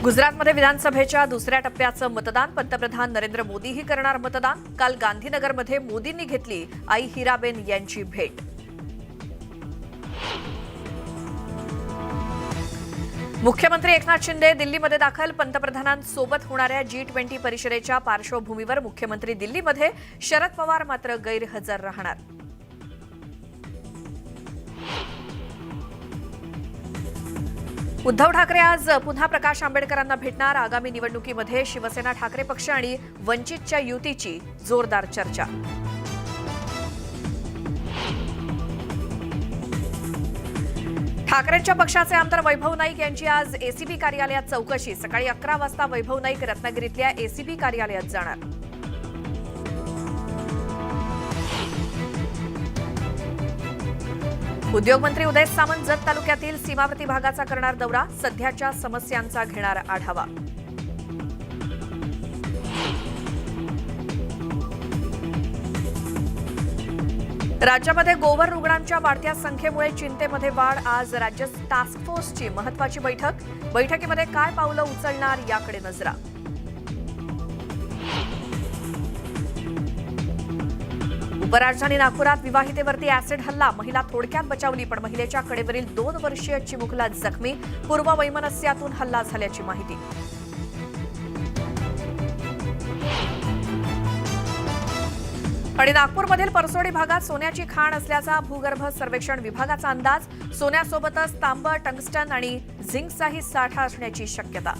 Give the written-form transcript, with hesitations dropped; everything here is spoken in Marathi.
गुजरातमध्ये विधानसभेच्या दुसऱ्या टप्प्याचं मतदान. पंतप्रधान नरेंद्र मोदीही करणार मतदान. काल गांधीनगरमध्ये मोदींनी घेतली आई हिराबेन यांची भेट. मुख्यमंत्री एकनाथ शिंदे दिल्लीमध्ये दाखल. पंतप्रधानांसोबत होणाऱ्या G20 परिषदेच्या पार्श्वभूमीवर मुख्यमंत्री दिल्लीमध्ये. शरद पवार मात्र गैरहजर राहणार. उद्धव ठाकरे आज पुन्हा प्रकाश आंबेडकरांना भेटणार. आगामी निवडणुकीमध्ये शिवसेना ठाकरे पक्ष आणि वंचितच्या युतीची जोरदार चर्चा. ठाकरेंच्या पक्षाचे आमदार वैभव नाईक यांची आज एसीबी कार्यालयात चौकशी. सकाळी 11 वाजता वैभव नाईक रत्नागिरीतल्या एसीबी कार्यालयात जाणार. उद्योगमंत्री उदय सामंत जत तालुक्यातील सीमावर्ती भागाचा करणार दौरा. सध्याच्या समस्यांचा घेणार आढावा. राज्यामध्ये गोवर रुग्णांच्या वाढत्या संख्येमुळे चिंतेमध्ये वाढ. आज राज्य टास्क फोर्सची महत्त्वाची बैठक. बैठकीमध्ये काय पावलं उचलणार याकडे नजरा. उपराजधानी नागपुरात विवाहितेवरती ऍसिड हल्ला. महिला थोडक्यात बचावली, पण महिलेच्या कडेवरील 2 वर्षीय चिमुकला जखमी. पूर्ववैमनस्यातून हल्ला झाल्याची माहिती. आणि नागपूरमधील परसोडी भागात सोन्याची खाण असल्याचा भूगर्भ सर्वेक्षण विभागाचा अंदाज. सोन्यासोबतच तांबं, टंगस्टन आणि झिंकचाही साठा असण्याची शक्यता.